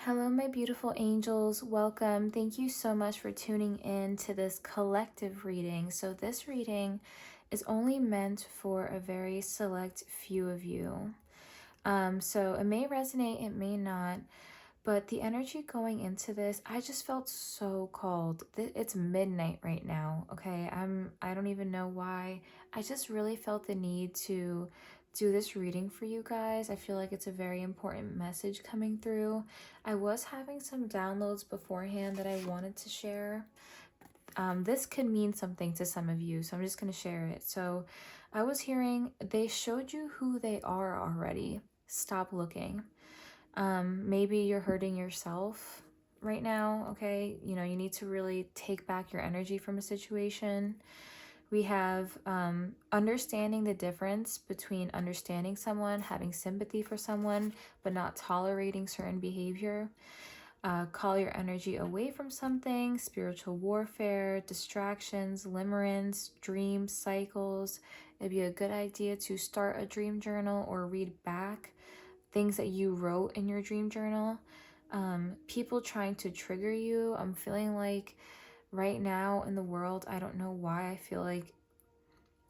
Hello, my beautiful angels. Welcome. Thank you so much for tuning in to this collective reading. So, this reading is only meant for a very select few of you. So, it may resonate, it may not, but the energy going into this, I just felt so called. It's midnight right now, okay? I don't even know why. I just really felt the need to do this reading for you guys. I feel like it's a very important message coming through. I was having some downloads beforehand that I wanted to share. This could mean something to some of you, so I'm just going to share it. So I was hearing they showed you who they are already. Stop looking. Maybe you're hurting yourself right now, okay? You know, you need to really take back your energy from a situation. We have understanding the difference between understanding someone, having sympathy for someone, but not tolerating certain behavior. Call your energy away from something, spiritual warfare, distractions, limerence, dreams, cycles. It'd be a good idea to start a dream journal or read back things that you wrote in your dream journal. People trying to trigger you. I'm feeling like right now in the world, I don't know why, I feel like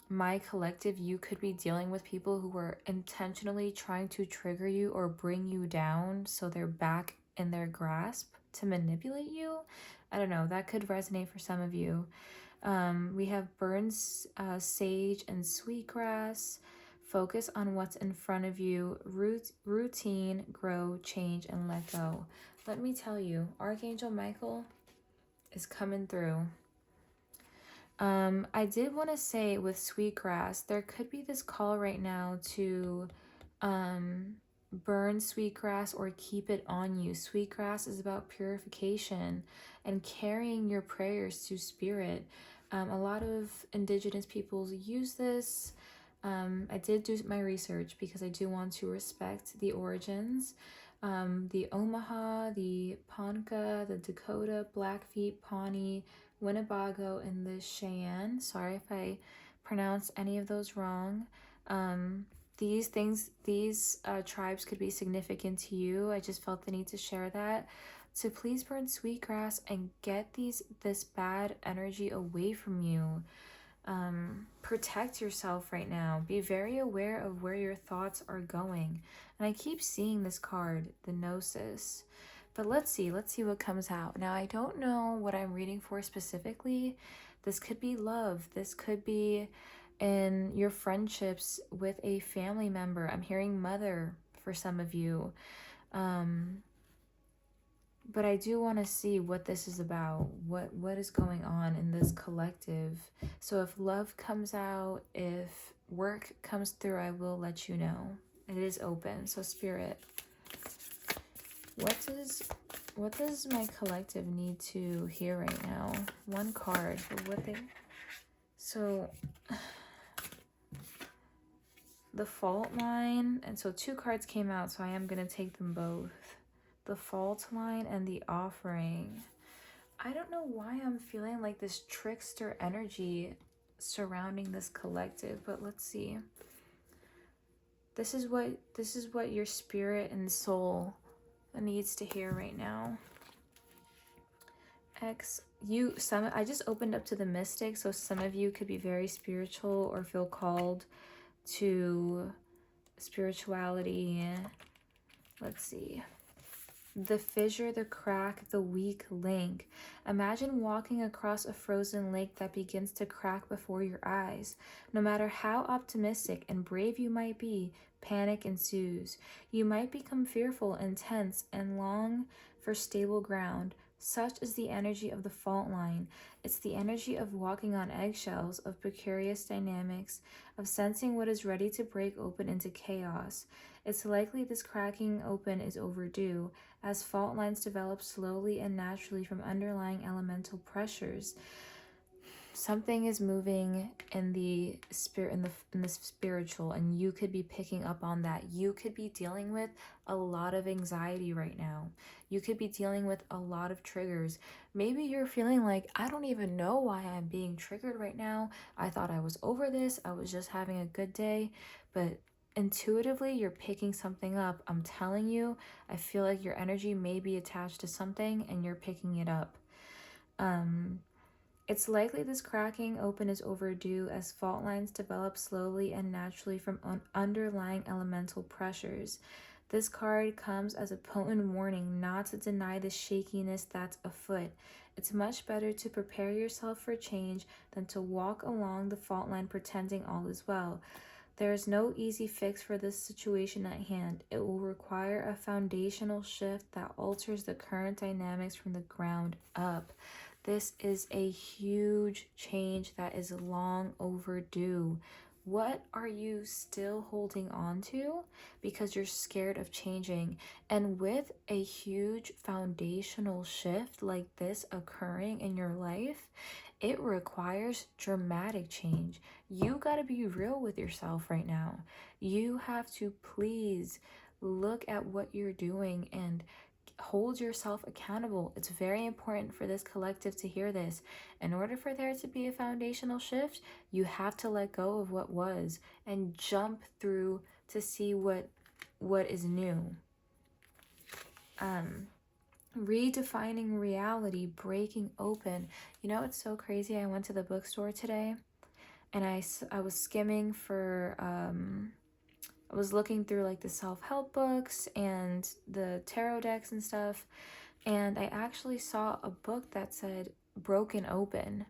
my collective, you could be dealing with people who are intentionally trying to trigger you or bring you down so they're back in their grasp to manipulate you. I don't know, that could resonate for some of you. We have burns, sage, and sweetgrass. Focus on what's in front of you. Routine, grow, change, and let go. Let me tell you, Archangel Michael is coming through. I did want to say with sweetgrass, there could be this call right now to burn sweetgrass or keep it on you. Sweetgrass is about purification and carrying your prayers to spirit. A lot of indigenous peoples use this. I did do my research because I do want to respect the origins. The Omaha, the Ponca, the Dakota, Blackfeet, Pawnee, Winnebago, and the Cheyenne. Sorry if I pronounce any of those wrong. These tribes could be significant to you. I just felt the need to share that. So please burn sweetgrass and get this bad energy away from you. Protect yourself right now. Be very aware of where your thoughts are going. And I keep seeing this card, the Gnosis. But let's see what comes out. Now, I don't know what I'm reading for specifically. This could be love. This could be in your friendships with a family member. I'm hearing mother for some of you. But I do want to see what this is about. What is going on in this collective. So if love comes out, if work comes through, I will let you know. It is open. So Spirit, what does my collective need to hear right now? One card for what they... So the fault line, and so two cards came out, so I am going to take them both. The fault line and the offering. I don't know why I'm feeling like this trickster energy surrounding this collective, but let's see. This is what your spirit and soul needs to hear right now. I just opened up to the mystic, so some of you could be very spiritual or feel called to spirituality. Let's see. The fissure, the crack, the weak link. Imagine walking across a frozen lake that begins to crack before your eyes. No matter how optimistic and brave you might be, panic ensues. You might become fearful and tense and long for stable ground. Such is the energy of the fault line. It's the energy of walking on eggshells, of precarious dynamics, of sensing what is ready to break open into chaos. It's likely this cracking open is overdue, as fault lines develop slowly and naturally from underlying elemental pressures. Something is moving in the spirit, in the spiritual, and you could be picking up on that. You could be dealing with a lot of anxiety right now. You could be dealing with a lot of triggers. Maybe you're feeling like, I don't even know why I'm being triggered right now. I thought I was over this. I was just having a good day. But intuitively you're picking something up. I'm telling you, I feel like your energy may be attached to something and you're picking it up. It's likely this cracking open is overdue as fault lines develop slowly and naturally from underlying elemental pressures. This card comes as a potent warning not to deny the shakiness that's afoot. It's much better to prepare yourself for change than to walk along the fault line pretending all is well. There is no easy fix for this situation at hand. It will require a foundational shift that alters the current dynamics from the ground up. This is a huge change that is long overdue. What are you still holding on to because you're scared of changing? And with a huge foundational shift like this occurring in your life, it requires dramatic change. You got to be real with yourself right now. You have to please look at what you're doing and hold yourself accountable. It's very important for this collective to hear this. In order for there to be a foundational shift, you have to let go of what was and jump through to see what is new. Redefining reality, breaking open. You know, it's so crazy. I went to the bookstore today and I was skimming for I was looking through like the self-help books and the tarot decks and stuff, and I actually saw a book that said broken open.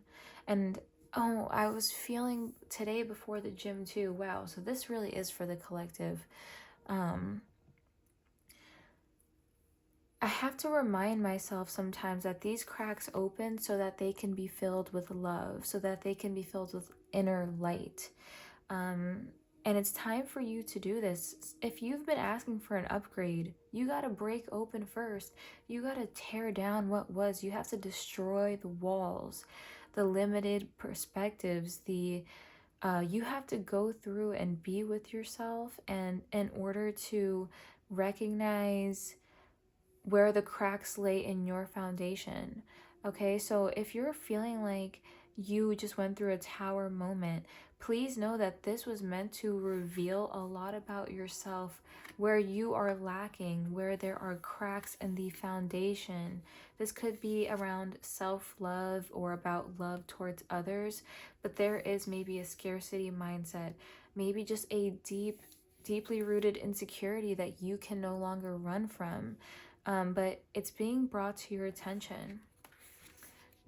And oh, I was feeling today before the gym too. Wow, so this really is for the collective. I have to remind myself sometimes that these cracks open so that they can be filled with love, so that they can be filled with inner light. And it's time for you to do this. If you've been asking for an upgrade, you got to break open first. You got to tear down what was. You have to destroy the walls, the limited perspectives, you have to go through and be with yourself, and in order to recognize where the cracks lay in your foundation. Okay, so if you're feeling like you just went through a tower moment, please know that this was meant to reveal a lot about yourself, where you are lacking, where there are cracks in the foundation. This could be around self-love or about love towards others, but there is maybe a scarcity mindset, maybe just a deeply rooted insecurity that you can no longer run from. But it's being brought to your attention.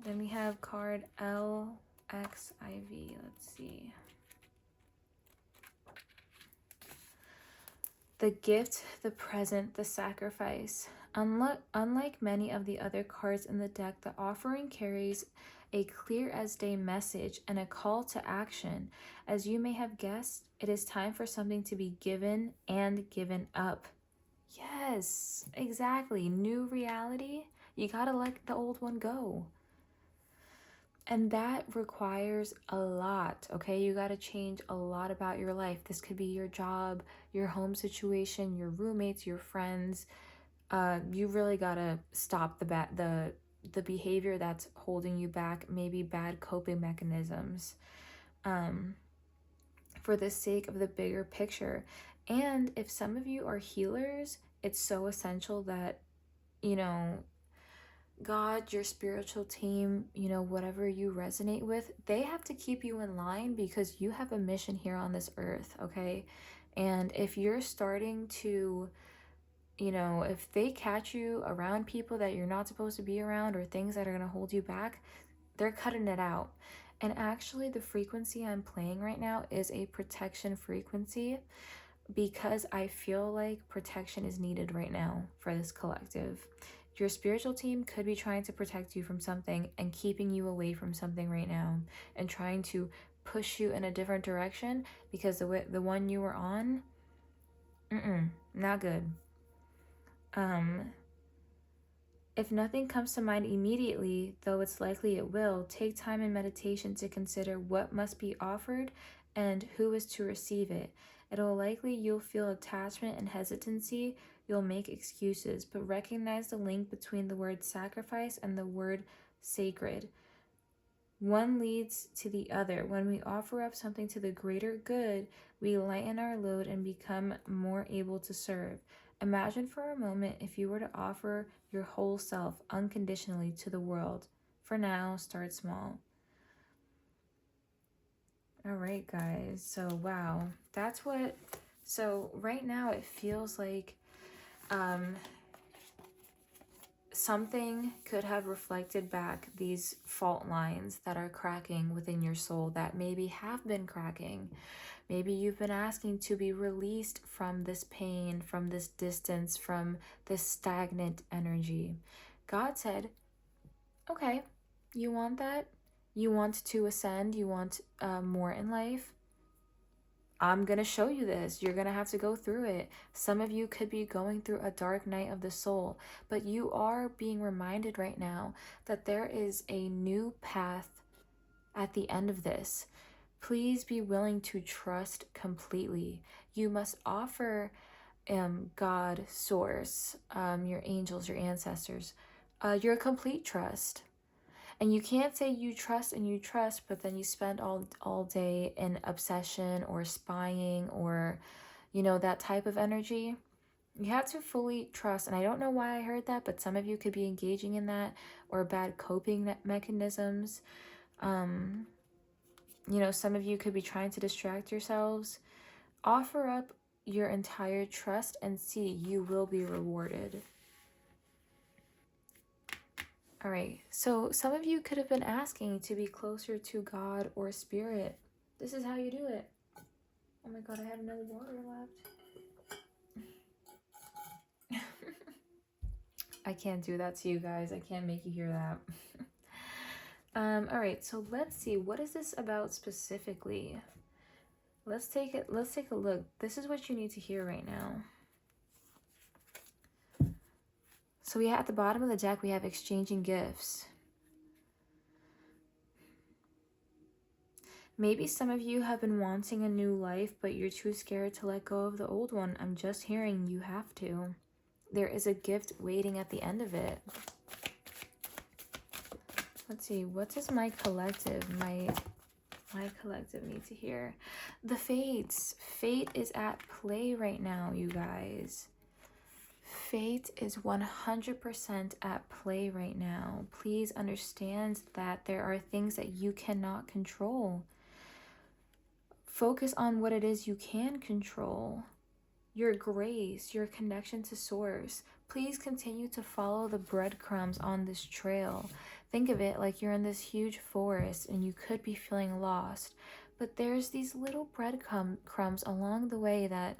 Then we have card LXIV. Let's see. The gift, the present, the sacrifice. Unlike many of the other cards in the deck, the offering carries a clear as day message and a call to action. As you may have guessed, it is time for something to be given and given up. Yes, exactly. New reality. You gotta let the old one go. And that requires a lot, okay? You gotta change a lot about your life. This could be your job, your home situation, your roommates, your friends. You really gotta stop the behavior that's holding you back, maybe bad coping mechanisms, for the sake of the bigger picture. And if some of you are healers, it's so essential that, you know, God, your spiritual team, you know, whatever you resonate with, they have to keep you in line because you have a mission here on this earth, okay? And if you're starting to, you know, if they catch you around people that you're not supposed to be around or things that are going to hold you back, they're cutting it out. And actually, the frequency I'm playing right now is a protection frequency, because I feel like protection is needed right now for this collective. Your spiritual team could be trying to protect you from something and keeping you away from something right now and trying to push you in a different direction because the one you were on, not good. If nothing comes to mind immediately, though it's likely it will, take time in meditation to consider what must be offered and who is to receive it. It'll likely you'll feel attachment and hesitancy, you'll make excuses, but recognize the link between the word sacrifice and the word sacred. One leads to the other. When we offer up something to the greater good, we lighten our load and become more able to serve. Imagine for a moment if you were to offer your whole self unconditionally to the world. For now, start small. All right, guys. So, wow. That's what... So, right now, it feels like something could have reflected back these fault lines that are cracking within your soul, that maybe have been cracking. Maybe you've been asking to be released from this pain, from this distance, from this stagnant energy. God said, okay, you want that? You want to ascend? You want more in life? I'm going to show you this. You're going to have to go through it. Some of you could be going through a dark night of the soul, but you are being reminded right now that there is a new path at the end of this. Please be willing to trust completely. You must offer God, Source, your angels, your ancestors, your complete trust. And you can't say you trust and you trust, but then you spend all day in obsession or spying or, you know, that type of energy. You have to fully trust. And I don't know why I heard that, but some of you could be engaging in that, or bad coping mechanisms. You know, some of you could be trying to distract yourselves. Offer up your entire trust and see, you will be rewarded. All right, so some of you could have been asking to be closer to God or Spirit. This is how you do it. Oh my God, I have no water left. I can't do that to you guys. I can't make you hear that. All right, so let's see. What is this about specifically? Let's take a look. This is what you need to hear right now. So we have at the bottom of the deck, we have exchanging gifts. Maybe some of you have been wanting a new life, but you're too scared to let go of the old one. I'm just hearing you have to. There is a gift waiting at the end of it. Let's see, what does my collective need to hear? The fates. Fate is at play right now, you guys. Fate is 100% at play right now. Please understand that there are things that you cannot control. Focus on what it is you can control. Your grace, your connection to Source. Please continue to follow the breadcrumbs on this trail. Think of it like you're in this huge forest and you could be feeling lost. But there's these little breadcrumbs along the way that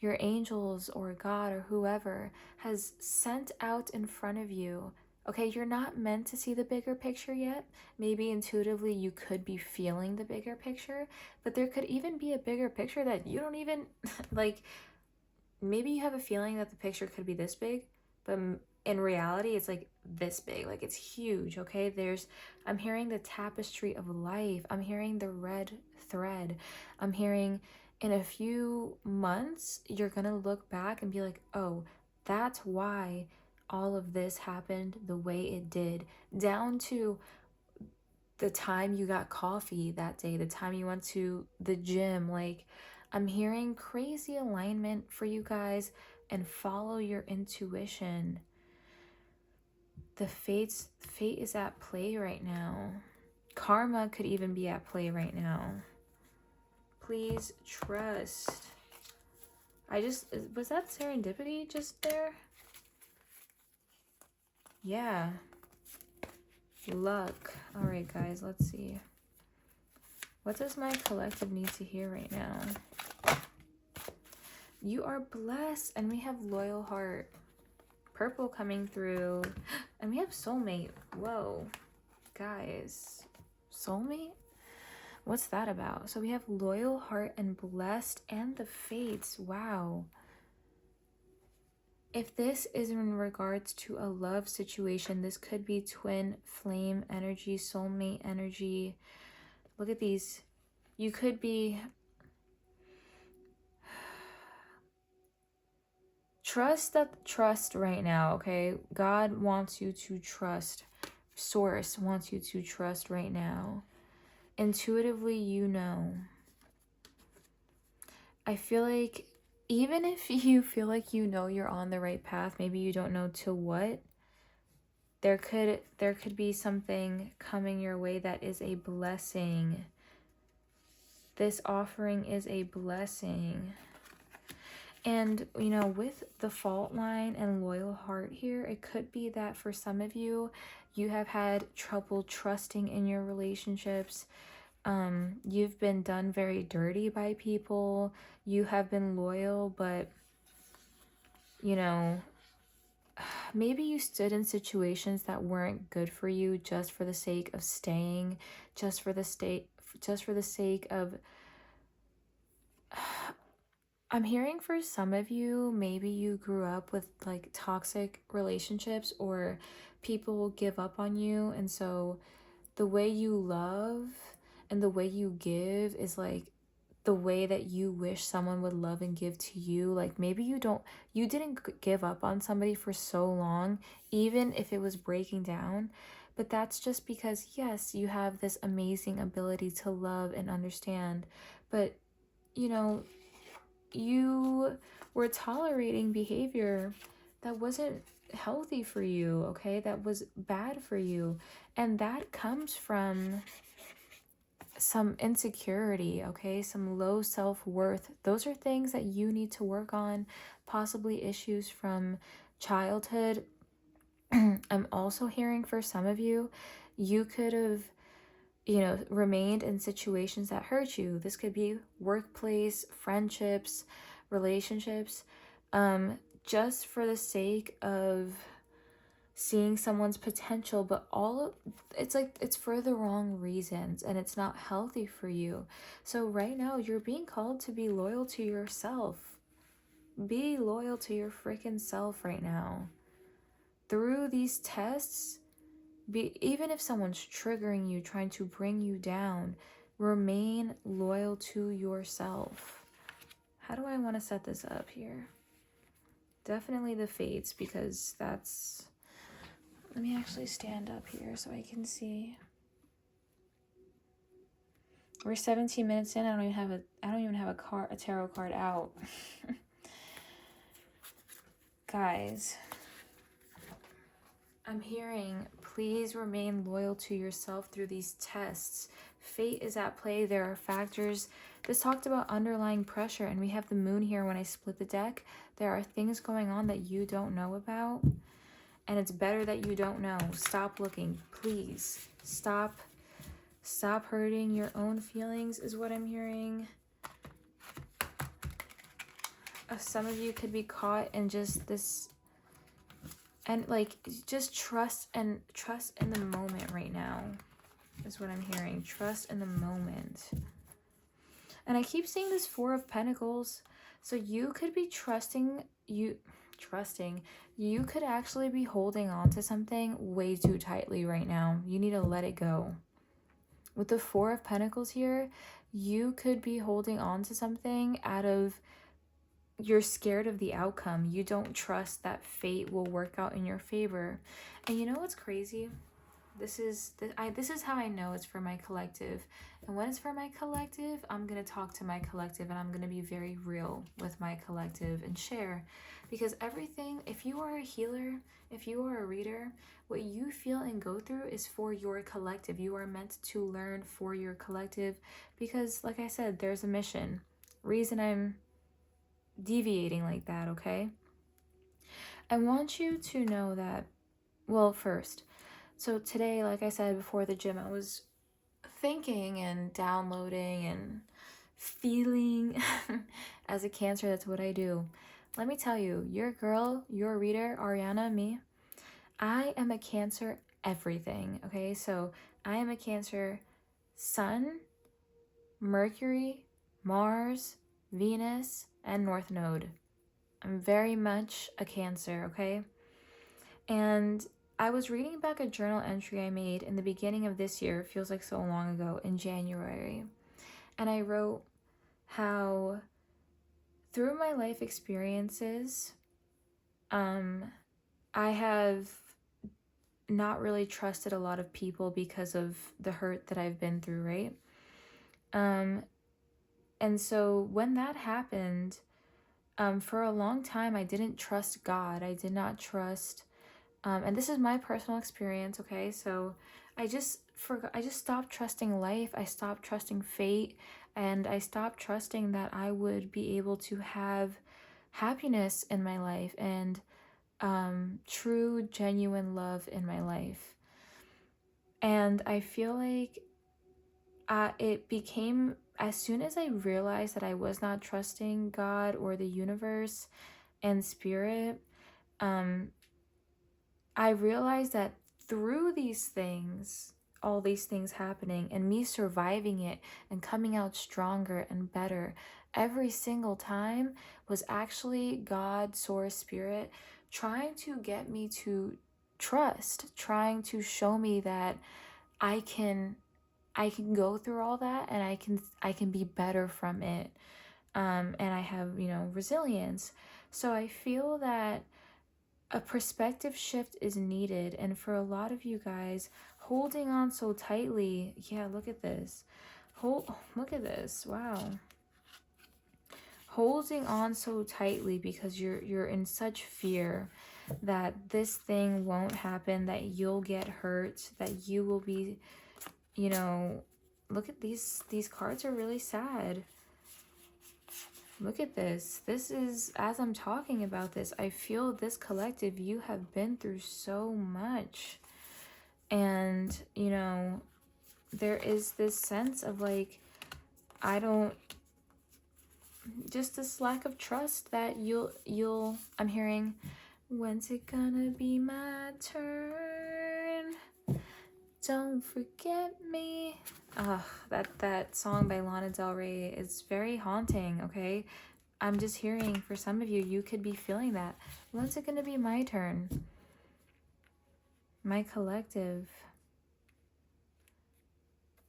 your angels or God or whoever has sent out in front of you. Okay, you're not meant to see the bigger picture yet. Maybe intuitively you could be feeling the bigger picture, but there could even be a bigger picture that you don't even, like, maybe you have a feeling that the picture could be this big, but in reality, it's like this big, like it's huge, okay? I'm hearing the tapestry of life. I'm hearing the red thread. I'm hearing in a few months, you're gonna look back and be like, oh, that's why all of this happened the way it did, down to the time you got coffee that day, the time you went to the gym. Like, I'm hearing crazy alignment for you guys, and follow your intuition. The fate is at play right now. Karma could even be at play right now. Please trust. Was that serendipity just there? Yeah. Luck. All right, guys, let's see. What does my collective need to hear right now? You are blessed, and we have loyal heart. Purple coming through, and we have soulmate. Whoa, guys, soulmate? What's that about? So we have loyal heart and blessed and the fates. Wow. If this is in regards to a love situation, this could be twin flame energy, soulmate energy. Look at these. You could be... Trust right now, okay? God wants you to trust source wants you to trust right now. Intuitively, you know. I feel like even if you feel like you know you're on the right path, maybe you don't know to what, there could be something coming your way that is a blessing. This offering is a blessing. And, you know, with the fault line and loyal heart here, it could be that for some of you, you have had trouble trusting in your relationships. You've been done very dirty by people. You have been loyal, but, you know, maybe you stood in situations that weren't good for you just for the sake of staying, just for the sake of I'm hearing for some of you, maybe you grew up with like toxic relationships or people give up on you. And so the way you love and the way you give is like the way that you wish someone would love and give to you. Like maybe you didn't give up on somebody for so long, even if it was breaking down. But that's just because, yes, you have this amazing ability to love and understand. But, you know, you were tolerating behavior that wasn't healthy for you, okay? That was bad for you. And that comes from some insecurity, okay? Some low self-worth. Those are things that you need to work on, possibly issues from childhood. I'm also hearing for some of you, you could have, you know, remained in situations that hurt you. This could be workplace, friendships, relationships, just for the sake of seeing someone's potential, but it's for the wrong reasons and it's not healthy for you. So right now you're being called to be loyal to yourself. Be loyal to your freaking self right now. Through these tests, even if someone's triggering you, trying to bring you down, remain loyal to yourself. How do I want to set this up here? Definitely the fates, because that's... Let me actually stand up here so I can see. We're 17 minutes in. I don't even have a tarot card out. Guys, I'm hearing, please remain loyal to yourself through these tests. Fate is at play. There are factors. This talked about underlying pressure, and we have the moon here when I split the deck. There are things going on that you don't know about, and it's better that you don't know. Stop looking, please. Stop hurting your own feelings is what I'm hearing. Some of you could be caught in just this, and like just trust in the moment right now is what I'm hearing. Trust in the moment. And I keep seeing this Four of Pentacles. So you could be trusting, you could actually be holding on to something way too tightly right now. You need to let it go. With the Four of Pentacles here, you could be holding on to something out of, you're scared of the outcome. You don't trust that fate will work out in your favor. And you know what's crazy? This is how I know it's for my collective. And when it's for my collective, I'm going to talk to my collective and I'm going to be very real with my collective and share. Because everything, if you are a healer, if you are a reader, what you feel and go through is for your collective. You are meant to learn for your collective because, like I said, there's a mission. Reason I'm deviating like that, okay? I want you to know that, well, first, so today, like I said before the gym, I was thinking and downloading and feeling. As a Cancer, that's what I do. Let me tell you, your girl, your reader, Ariana, me, I am a Cancer everything, okay? So I am a Cancer Sun, Mercury, Mars, Venus, and North Node. I'm very much a Cancer, okay? And I was reading back a journal entry I made in the beginning of this year, feels like so long ago, in January. And I wrote how through my life experiences, I have not really trusted a lot of people because of the hurt that I've been through, right? And so when that happened, for a long time, I didn't trust God. I did not trust, and this is my personal experience, okay? So I just stopped trusting life. I stopped trusting fate, and I stopped trusting that I would be able to have happiness in my life and true, genuine love in my life. And I feel like it became, as soon as I realized that I was not trusting God or the universe and spirit, I realized that through these things, all these things happening and me surviving it and coming out stronger and better every single time was actually God, source, spirit, trying to get me to trust, trying to show me that I can go through all that and I can be better from it. And I have, resilience. So I feel that a perspective shift is needed. And for a lot of you guys, holding on so tightly, yeah, look at this. Look at this. Wow. Holding on so tightly because you're in such fear that this thing won't happen, that you'll get hurt, that you will be, look at these cards are really sad. Look at this. This is, as I'm talking about this, I feel this collective, you have been through so much. And, there is this sense of like, just this lack of trust that I'm hearing, when's it gonna be my turn? Don't forget me. That song by Lana Del Rey is very haunting, okay? I'm just hearing, for some of you, you could be feeling that. When's it gonna be my turn? My collective.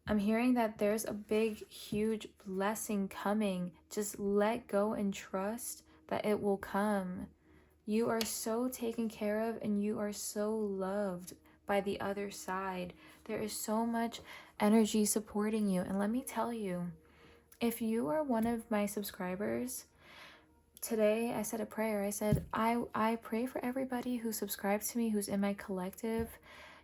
I'm hearing that there's a big, huge blessing coming. Just let go and trust that it will come. You are so taken care of and you are so loved by the other side. There is so much energy supporting you. And let me tell you, if you are one of my subscribers, today I said a prayer. I said, I pray for everybody who subscribes to me, who's in my collective.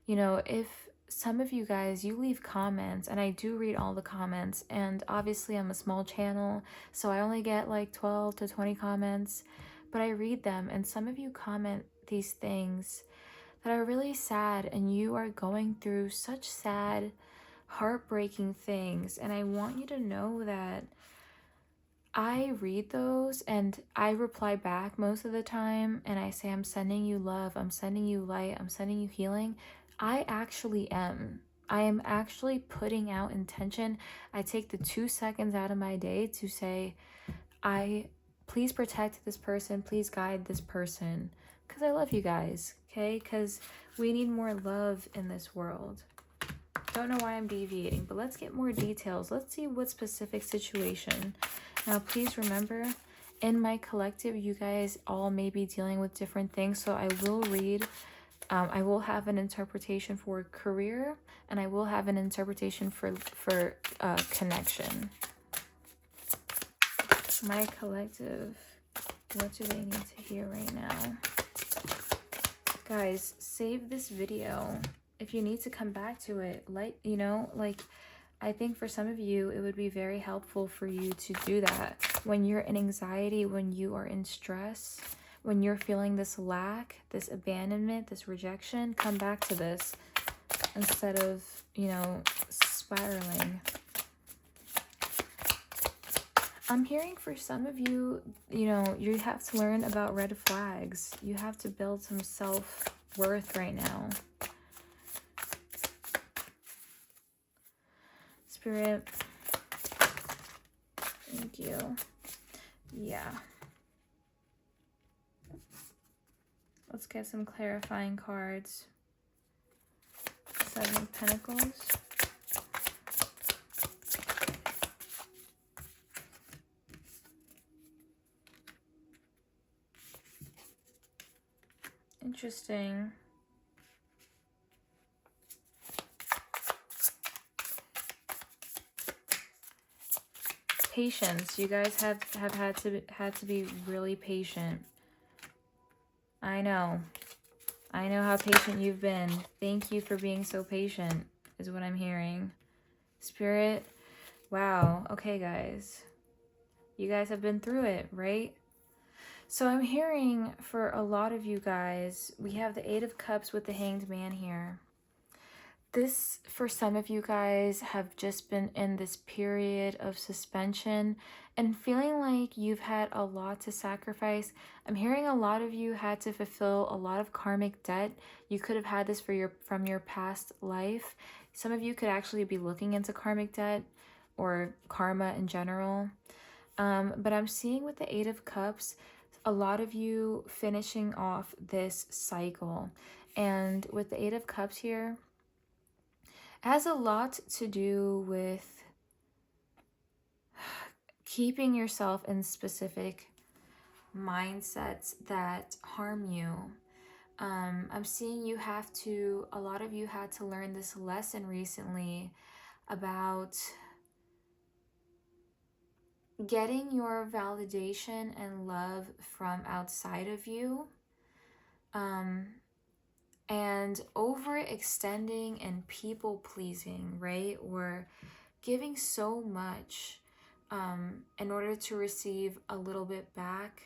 If some of you guys, you leave comments, and I do read all the comments, and obviously I'm a small channel, so I only get like 12 to 20 comments, but I read them, and some of you comment these things that are really sad, and you are going through such sad, heartbreaking things, and I want you to know that I read those and I reply back most of the time, and I say, I'm sending you love, I'm sending you light, I'm sending you healing. I actually am. I am actually putting out intention. I take the 2 seconds out of my day to say, please protect this person, please guide this person, because I love you guys, okay? Because we need more love in this world. Don't know why I'm deviating, but let's get more details. Let's see what specific situation. Now, please remember, in my collective, you guys all may be dealing with different things, so I will read. I will have an interpretation for career, and I will have an interpretation for connection. My collective, what do they need to hear right now? Guys, save this video. If you need to come back to it, I think for some of you, it would be very helpful for you to do that. When you're in anxiety, when you are in stress, when you're feeling this lack, this abandonment, this rejection, come back to this instead of, spiraling. I'm hearing for some of you, you have to learn about red flags. You have to build some self-worth right now. Spirit, thank you. Yeah. Let's get some clarifying cards. Seven of Pentacles. Interesting. patience. You guys have had to be really patient. I know how patient you've been. Thank you for being so patient, is what I'm hearing. Spirit, wow. Okay, guys. You guys have been through it, right? So I'm hearing for a lot of you guys, we have the Eight of Cups with the Hanged Man here. This, for some of you guys, have just been in this period of suspension and feeling like you've had a lot to sacrifice. I'm hearing a lot of you had to fulfill a lot of karmic debt. You could have had this from your past life. Some of you could actually be looking into karmic debt or karma in general. But I'm seeing with the Eight of Cups, a lot of you finishing off this cycle. And with the Eight of Cups here, has a lot to do with keeping yourself in specific mindsets that harm you. I'm seeing a lot of you had to learn this lesson recently about getting your validation and love from outside of you. And overextending and people pleasing, right? Or giving so much in order to receive a little bit back.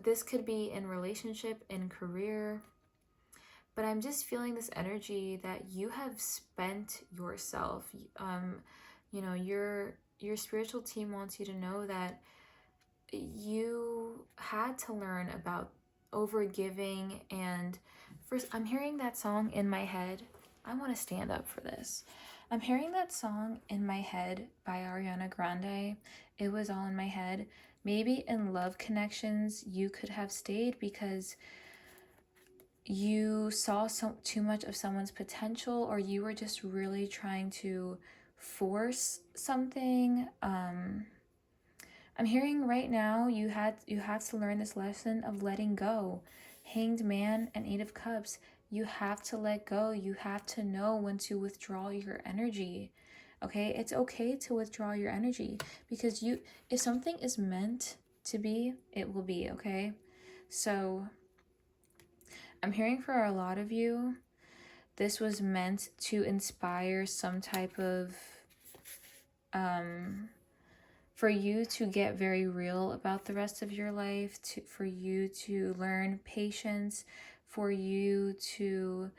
This could be in relationship, in career, but I'm just feeling this energy that you have spent yourself. You know, your spiritual team wants you to know that you had to learn about overgiving. And first, I'm hearing that song in my head. I want to stand up for this. I'm hearing that song in my head by Ariana Grande. It was all in my head. Maybe in love connections, you could have stayed because you saw too much of someone's potential, or you were just really trying to force something. I'm hearing right now you had to learn this lesson of letting go. Hanged Man and Eight of Cups. You have to let go. You have to know when to withdraw your energy. Okay? It's okay to withdraw your energy because if something is meant to be, it will be, okay? So I'm hearing for a lot of you, this was meant to inspire some type of for you to get very real about the rest of your life, for you to learn patience, for you to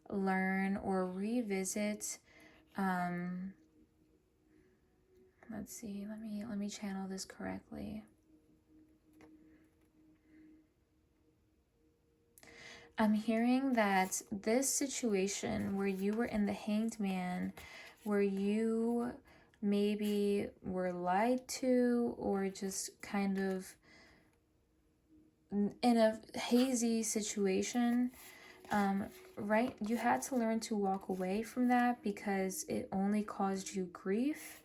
learn or revisit. Let's see, let me channel this correctly. I'm hearing that this situation where you were in the Hanged Man, where you maybe were lied to or just kind of in a hazy situation, right? You had to learn to walk away from that because it only caused you grief.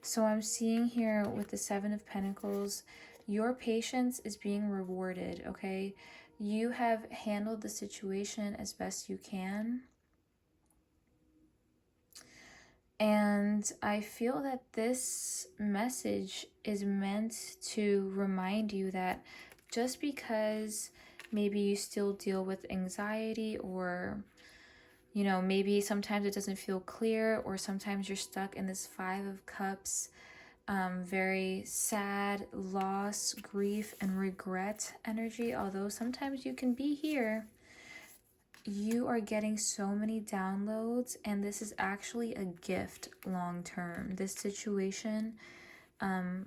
So I'm seeing here with the Seven of Pentacles, your patience is being rewarded, okay? You have handled the situation as best you can. And I feel that this message is meant to remind you that just because maybe you still deal with anxiety, or, you know, maybe sometimes it doesn't feel clear, or sometimes you're stuck in this Five of Cups, very sad, loss, grief, and regret energy. Although sometimes you can be here, you are getting so many downloads, and this is actually a gift long term. This situation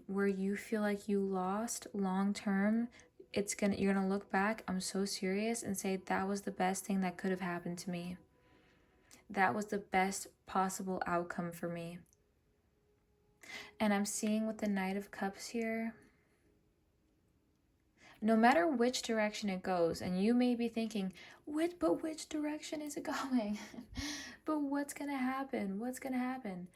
where you feel like you lost long term, you're gonna look back, I'm so serious, and say that was the best thing that could have happened to me. That was the best possible outcome for me. And I'm seeing with the Knight of Cups here, no matter which direction it goes, and you may be thinking, which direction is it going? But what's gonna happen? What's gonna happen?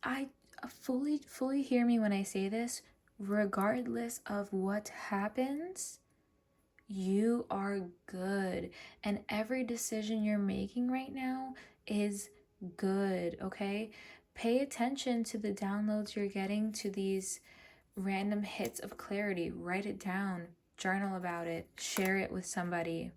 I fully hear me when I say this. Regardless of what happens, you are good, and every decision you're making right now is good, okay? Pay attention to the downloads you're getting, to these random hits of clarity. Write it down, journal about it, share it with somebody.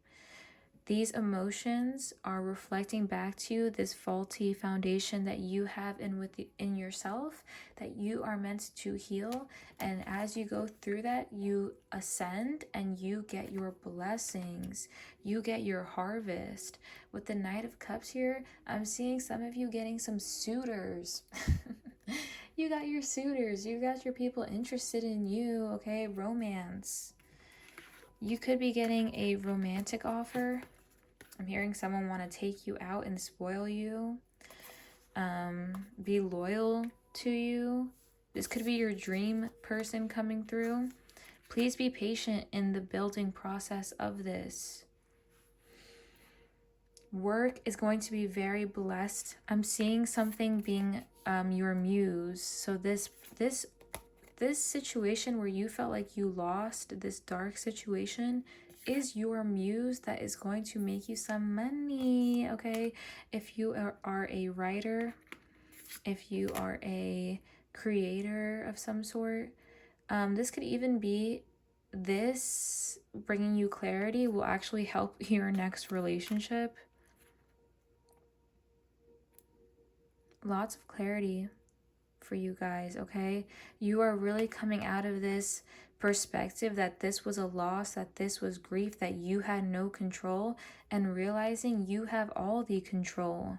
These emotions are reflecting back to you this faulty foundation that you have in yourself, that you are meant to heal. And as you go through that, you ascend and you get your blessings. You get your harvest. With the Knight of Cups here, I'm seeing some of you getting some suitors. You got your suitors. You got your people interested in you, okay? Romance. You could be getting a romantic offer. I'm hearing someone want to take you out and spoil you, be loyal to you. This could be your dream person coming through. Please be patient in the building process of this. Work is going to be very blessed. I'm seeing something being your muse. So this situation where you felt like you lost, this dark situation, is your muse that is going to make you some money, okay? If you are a writer, if you are a creator of some sort, this could even be this bringing you clarity will actually help your next relationship. Lots of clarity for you guys, okay? You are really coming out of this perspective that this was a loss, that this was grief, that you had no control, and realizing you have all the control,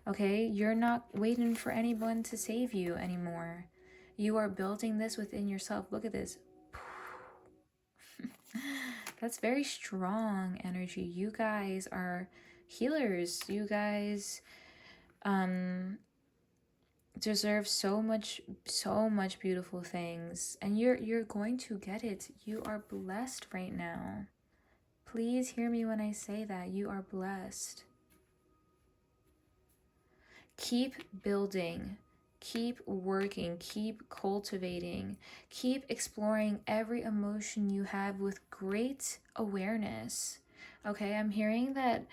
okay? You're not waiting for anyone to save you anymore. You are building this within yourself. Look at this. That's very strong energy. You guys are healers. You guys deserve so much beautiful things, and you're going to get it. You are blessed right now. Please hear me when I say that. You are blessed. Keep building, keep working, keep cultivating, keep exploring every emotion you have with great awareness. Okay, I'm hearing that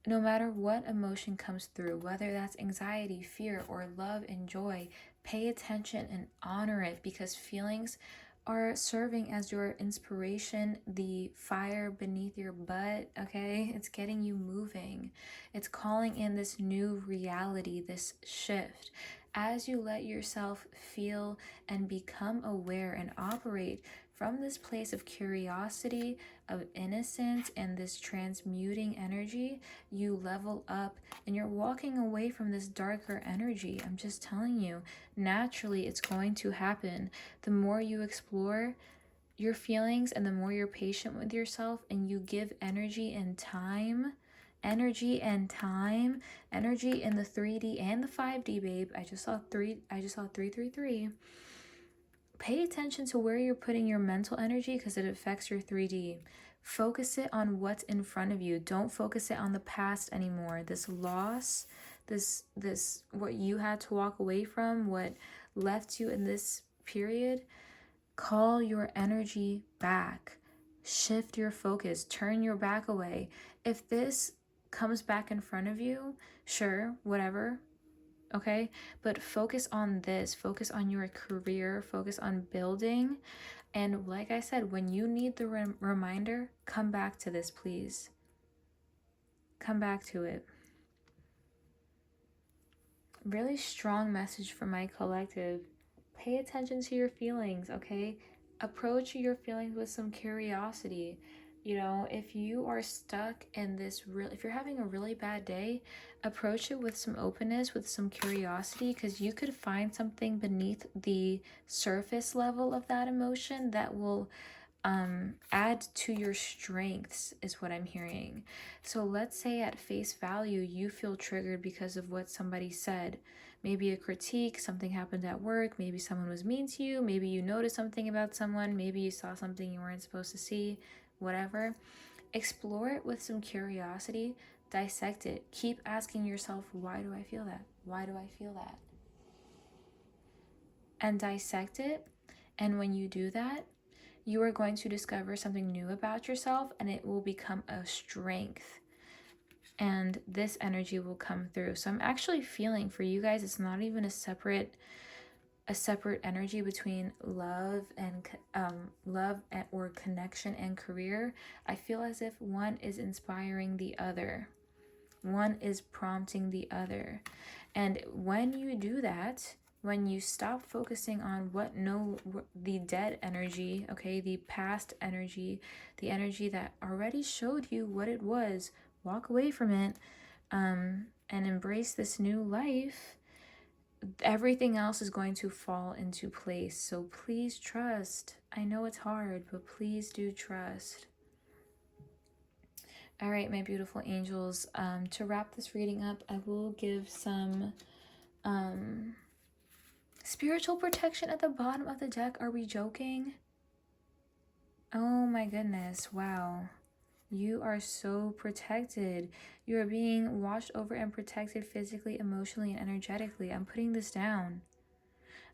no matter what emotion comes through, whether that's anxiety, fear, or love and joy, pay attention and honor it, because feelings are serving as your inspiration, the fire beneath your butt, okay? It's getting you moving. It's calling in this new reality, this shift. As you let yourself feel and become aware and operate from this place of curiosity, of innocence, and this transmuting energy, you level up and you're walking away from this darker energy. I'm just telling you, naturally it's going to happen. The more you explore your feelings and the more you're patient with yourself and you give energy and time, energy in the 3D and the 5D, babe. I just saw 333. Pay attention to where you're putting your mental energy, because it affects your 3D. Focus it on what's in front of you. Don't focus it on the past anymore. This loss, this what you had to walk away from, what left you in this period, call your energy back. Shift your focus. Turn your back away. If this comes back in front of you, sure, whatever. Okay, but focus on this. Focus on your career. Focus on building. And like I said, when you need the reminder, come back to this, please. Come back to it. Really strong message for my collective. Pay attention to your feelings, okay? Approach your feelings with some curiosity. You know, if you are stuck in this if you're having a really bad day, approach it with some openness, with some curiosity, because you could find something beneath the surface level of that emotion that will add to your strengths, is what I'm hearing. So let's say at face value you feel triggered because of what somebody said. Maybe a critique, something happened at work, maybe someone was mean to you, maybe you noticed something about someone, maybe you saw something you weren't supposed to see, whatever. Explore it with some curiosity, dissect it, keep asking yourself, why do I feel that? Why do I feel that? And dissect it. And when you do that, you are going to discover something new about yourself, and it will become a strength. and this energy will come through. So I'm actually feeling for you guys, it's not even a separate energy between love and or connection and career. I feel as if one is inspiring the other, one is prompting the other. And when you do that, when you stop focusing on the dead energy, okay, the past energy, the energy that already showed you what it was, walk away from it, and embrace this new life, everything else is going to fall into place. So please trust. I know it's hard, but please do trust. All right, my beautiful angels, to wrap this reading up, I will give some spiritual protection at the bottom of the deck. Are we joking? Oh my goodness, wow. You are so protected. You are being watched over and protected physically, emotionally, and energetically. I'm putting this down.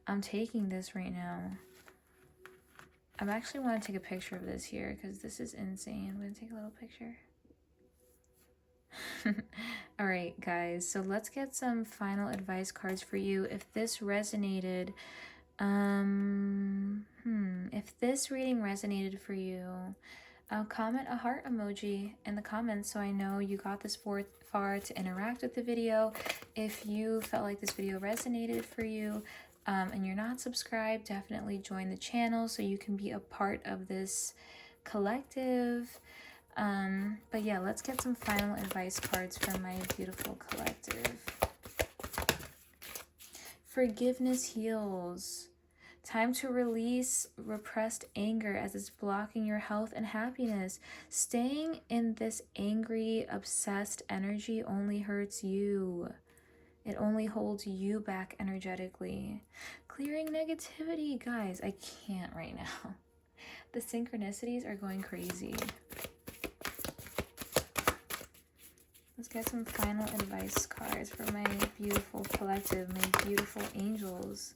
I'm taking this right now. I actually want to take a picture of this here because this is insane. I'm going to take a little picture. All right, guys. So let's get some final advice cards for you. If this resonated, if this reading resonated for you, comment a heart emoji in the comments so I know you got this far to interact with the video. If you felt like this video resonated for you and you're not subscribed, definitely join the channel so you can be a part of this collective. But yeah, let's get some final advice cards from my beautiful collective. Forgiveness heals. Time to release repressed anger as it's blocking your health and happiness. Staying in this angry, obsessed energy only hurts you. It only holds you back energetically. Clearing negativity, guys. I can't right now. The synchronicities are going crazy. Let's get some final advice cards for my beautiful collective, my beautiful angels.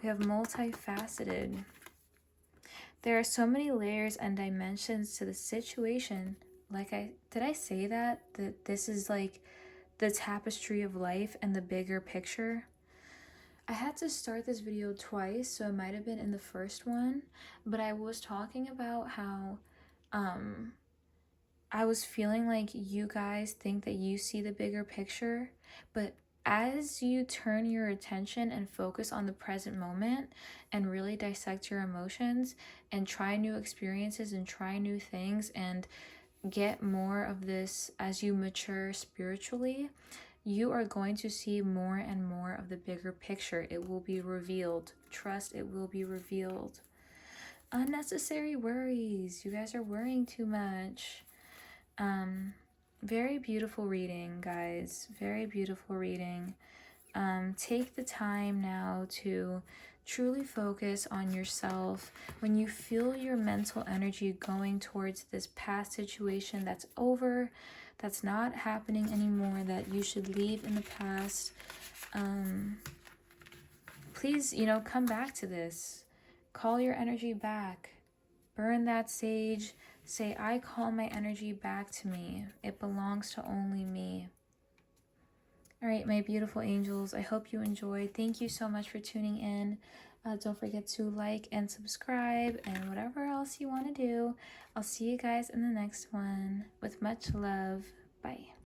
We have multifaceted. There are so many layers and dimensions to the situation. Did I say that this is like the tapestry of life and the bigger picture? I had to start this video twice, so it might have been in the first one, but I was talking about how I was feeling like you guys think that you see the bigger picture, but as you turn your attention and focus on the present moment and really dissect your emotions and try new experiences and try new things and get more of this as you mature spiritually, you are going to see more and more of the bigger picture. It will be revealed. Trust, it will be revealed. Unnecessary worries. You guys are worrying too much. Very beautiful reading, guys. Very beautiful reading. Take the time now to truly focus on yourself. When you feel your mental energy going towards this past situation that's over, that's not happening anymore, that you should leave in the past, please, come back to this. Call your energy back. Burn that sage. Say, I call my energy back to me. It belongs to only me. All right, my beautiful angels, I hope you enjoyed. Thank you so much for tuning in. Don't forget to like and subscribe and whatever else you want to do. I'll see you guys in the next one. With much love. Bye.